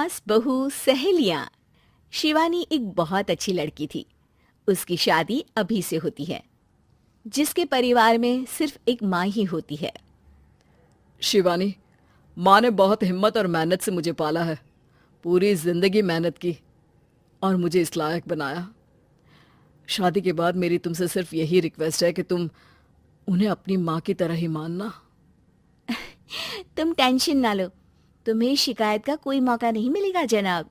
सास बहू सहेलियां। शिवानी एक बहुत अच्छी लड़की थी। उसकी शादी अभी से होती है, जिसके परिवार में सिर्फ एक माँ ही होती है। शिवानी, माँ ने बहुत हिम्मत और मेहनत से मुझे पाला है। पूरी जिंदगी मेहनत की और मुझे इस लायक बनाया। शादी के बाद मेरी तुमसे सिर्फ यही रिक्वेस्ट है कि तुम उन्हें अपनी माँ की तरह ही मानना। तुम टेंशन ना लो, तुम्हें शिकायत का कोई मौका नहीं मिलेगा जनाब।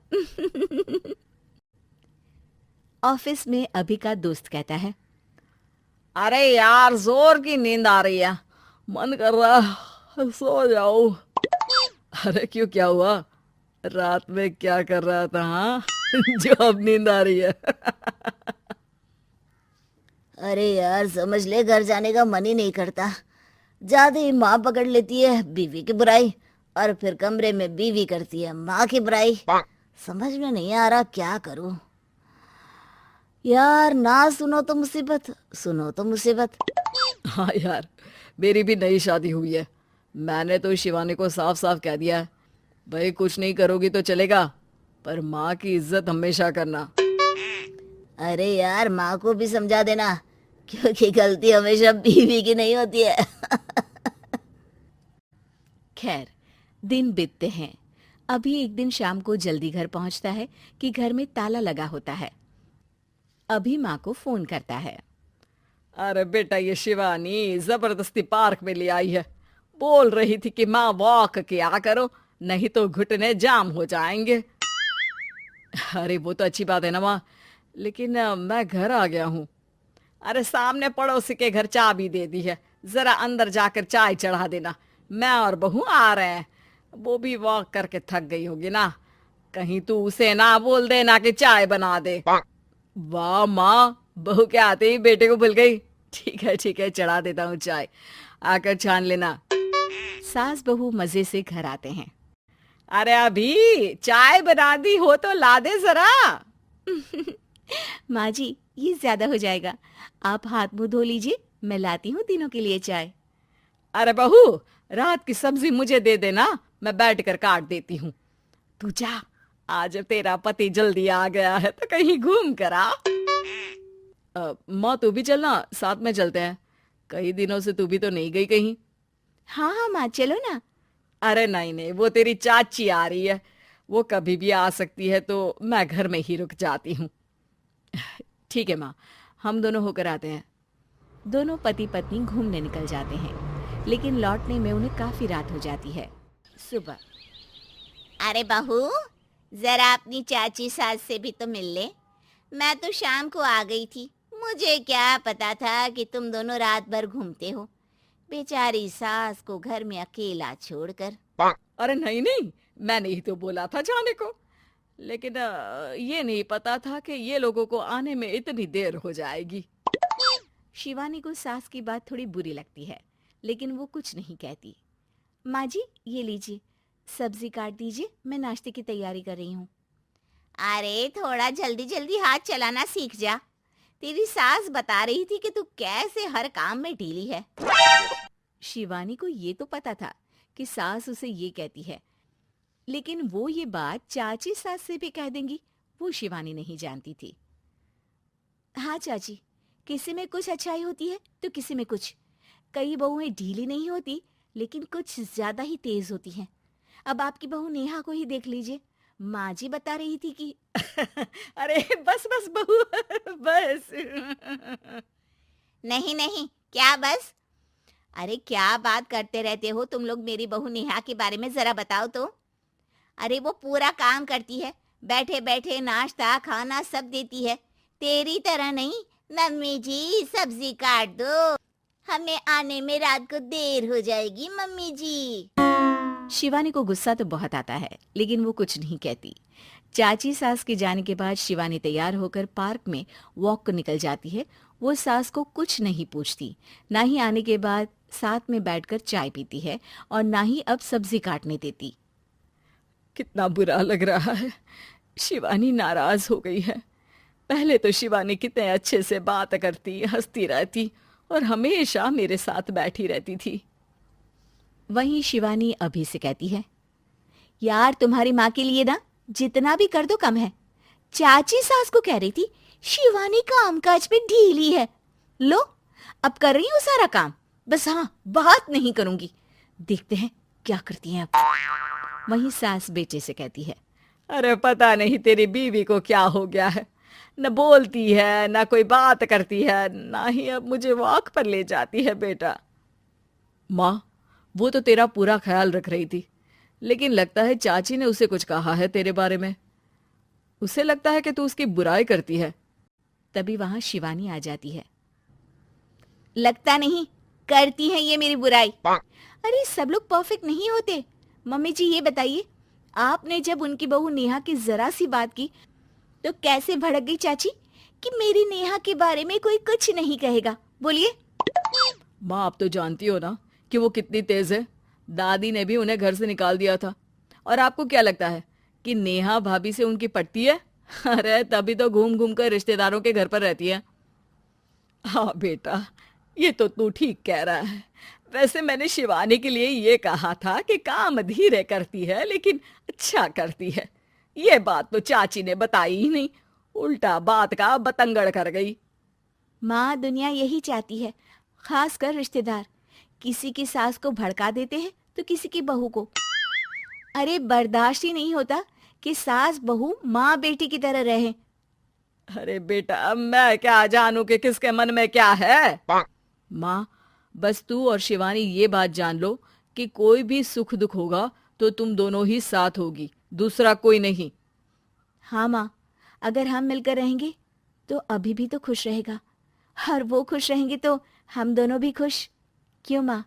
ऑफिस में अभी का दोस्त कहता है, अरे यार, जोर की नींद आ रही है, मन कर रहा है सो जाओ। अरे क्यों, क्या हुआ? रात में क्या कर रहा था हाँ? जो अब नींद आ रही है। अरे यार, समझ ले, घर जाने का मन ही नहीं करता। ज्यादा ही माँ पकड़ लेती है बीवी की बुराई, और फिर कमरे में बीवी करती है माँ की बुराई। समझ में नहीं आ रहा क्या करूं। यार, ना सुनो तो मुसीबत, सुनो तो मुसीबत। हाँ यार, मेरी भी नई शादी हुई है। मैंने तो शिवानी को साफ साफ कह दिया है, भाई कुछ नहीं करोगी तो चलेगा, पर माँ की इज्जत हमेशा करना। अरे यार, माँ को भी समझा देना, क्योंकि गलती हमेशा बीवी की नहीं होती है। खैर, दिन बीतते हैं। अभी एक दिन शाम को जल्दी घर पहुंचता है कि घर में ताला लगा होता है। अभी माँ को फोन करता है। अरे बेटा, ये शिवानी जबरदस्ती पार्क में ले आई है। बोल रही थी कि माँ वॉक किया करो, नहीं तो घुटने जाम हो जाएंगे। अरे वो तो अच्छी बात है ना माँ, लेकिन मैं घर आ गया हूँ। अरे सामने पड़ोसी के घर चाबी दे दी है, जरा अंदर जाकर चाय चढ़ा देना। मैं और बहू आ रहे हैं। वो भी वॉक करके थक गई होगी ना, कहीं तू उसे ना बोल देना कि चाय बना दे। वाह माँ, बहू के आते ही बेटे को भूल गई। ठीक है, चढ़ा देता हूँ चाय, आकर छान लेना। सास बहू मजे से घर आते हैं। अरे अभी चाय बना दी हो तो ला दे जरा। माँ जी, ये ज्यादा हो जाएगा, आप हाथ मुंह धो लीजिए, मैं लाती हूँ तीनों के लिए चाय। अरे बहू, रात की सब्जी मुझे दे देना, मैं बैठ कर काट देती हूँ। तू जा, आज तेरा पति जल्दी आ गया है तो कहीं घूम कर आ। माँ तू भी चलना, साथ में चलते हैं। कई दिनों से तू भी तो नहीं गई कहीं। हाँ हाँ माँ, चलो ना। अरे नहीं नहीं, वो तेरी चाची आ रही है, वो कभी भी आ सकती है, तो मैं घर में ही रुक जाती हूँ। ठीक है माँ, हम दोनों होकर आते हैं। दोनों पति पत्नी घूमने निकल जाते हैं, लेकिन लौटने में उन्हें काफी रात हो जाती है। सुबह, अरे बहू, जरा अपनी चाची सास से भी तो मिल ले। मैं तो शाम को आ गई थी, मुझे क्या पता था कि तुम दोनों रात भर घूमते हो, बेचारी सास को घर में अकेला छोड़कर। अरे नहीं नहीं, मैंने ही तो बोला था जाने को, लेकिन ये नहीं पता था कि ये लोगों को आने में इतनी देर हो जाएगी। शिवानी को सास की बात थोड़ी बुरी लगती है, लेकिन वो कुछ नहीं कहती। माँ जी, ये लीजिए, सब्जी काट दीजिए, मैं नाश्ते की तैयारी कर रही हूँ। अरे थोड़ा जल्दी जल्दी हाथ चलाना सीख जा। तेरी सास बता रही थी कि तू कैसे हर काम में ढीली है। शिवानी को ये तो पता था कि सास उसे ये कहती है, लेकिन वो ये बात चाची सास से भी कह देंगी, वो शिवानी नहीं जानती थी। हाँ चाची, किसी में कुछ अच्छाई होती है तो किसी में कुछ। कई बहुएं ढीली नहीं होती, लेकिन कुछ ज्यादा ही तेज होती हैं। अब आपकी बहू नेहा को ही देख लीजिए, माँ जी बता रही थी कि अरे बस बस बहू, बस। नहीं नहीं, क्या बस? अरे क्या बात करते रहते हो तुम लोग मेरी बहू नेहा के बारे में, जरा बताओ तो। अरे वो पूरा काम करती है, बैठे बैठे नाश्ता खाना सब देती है। तेरी तरह नहीं, मम्मी जी सब्जी काट दो, हमें आने में रात को देर हो जाएगी मम्मी जी। शिवानी को गुस्सा तो बहुत आता है, लेकिन वो कुछ नहीं कहती। चाची सास के जाने के बाद शिवानी तैयार होकर पार्क में वॉक को निकल जाती है। वो सास को कुछ नहीं पूछती, ना ही आने के बाद साथ में बैठकर चाय पीती है, और ना ही अब सब्जी काटने देती। कितना बुरा लग रहा है, शिवानी नाराज हो गई है। पहले तो शिवानी कितने अच्छे से बात करती, हंसती रहती और हमेशा मेरे साथ बैठी रहती थी। वहीं शिवानी अभी से कहती है, यार तुम्हारी माँ के लिए ना जितना भी कर दो कम है। चाची सास को कह रही थी शिवानी कामकाज पे ढीली है। लो, अब कर रही हूँ सारा काम, बस हाँ बात नहीं करूंगी। देखते हैं क्या करती हैं अब। वहीं सास बेटे से कहती है, अरे पता नहीं तेरी बीवी को क्या हो गया है, न बोलती है न कोई बात करती है, ना ही अब मुझे वॉक पर ले जाती है बेटा। माँ, वो तो तेरा पूरा ख्याल रख रही थी, लेकिन लगता है चाची ने उसे कुछ कहा है तेरे बारे में। उसे लगता है कि तू उसकी बुराई करती है। तभी वहां शिवानी आ जाती है। लगता नहीं, करती है ये मेरी बुराई। अरे सब लोग परफेक्ट नहीं होते। मम्मी जी ये बताइए, आपने जब उनकी बहू नेहा की जरा सी बात की तो कैसे भड़क गई चाची कि मेरी नेहा के बारे में कोई कुछ नहीं कहेगा। बोलिए। माँ, आप तो जानती हो ना कि वो कितनी तेज है। दादी ने भी उन्हें घर से निकाल दिया था। और आपको क्या लगता है कि नेहा भाभी से उनकी पटती है? अरे तभी तो घूम घूम कर रिश्तेदारों के घर पर रहती है। हाँ बेटा, ये तो तू ठीक कह रहा है। वैसे मैंने शिवानी के लिए ये कहा था कि काम धीरे करती है लेकिन अच्छा करती है। ये बात तो चाची ने बताई ही नहीं, उल्टा बात का बतंगड़ कर गई। माँ, दुनिया यही चाहती है, खासकर रिश्तेदार। किसी की सास को भड़का देते हैं तो किसी की बहू को। अरे बर्दाश्त ही नहीं होता कि सास बहू माँ बेटी की तरह रहे। अरे बेटा, मैं क्या जानूं कि किसके मन में क्या है। माँ, बस तू और शिवानी ये बात जान लो कि कोई भी सुख दुख होगा तो तुम दोनों ही साथ होगी, दूसरा कोई नहीं। हाँ माँ, अगर हम मिलकर रहेंगे तो अभी भी तो खुश रहेगा, और वो खुश रहेंगे तो हम दोनों भी खुश। क्यों माँ?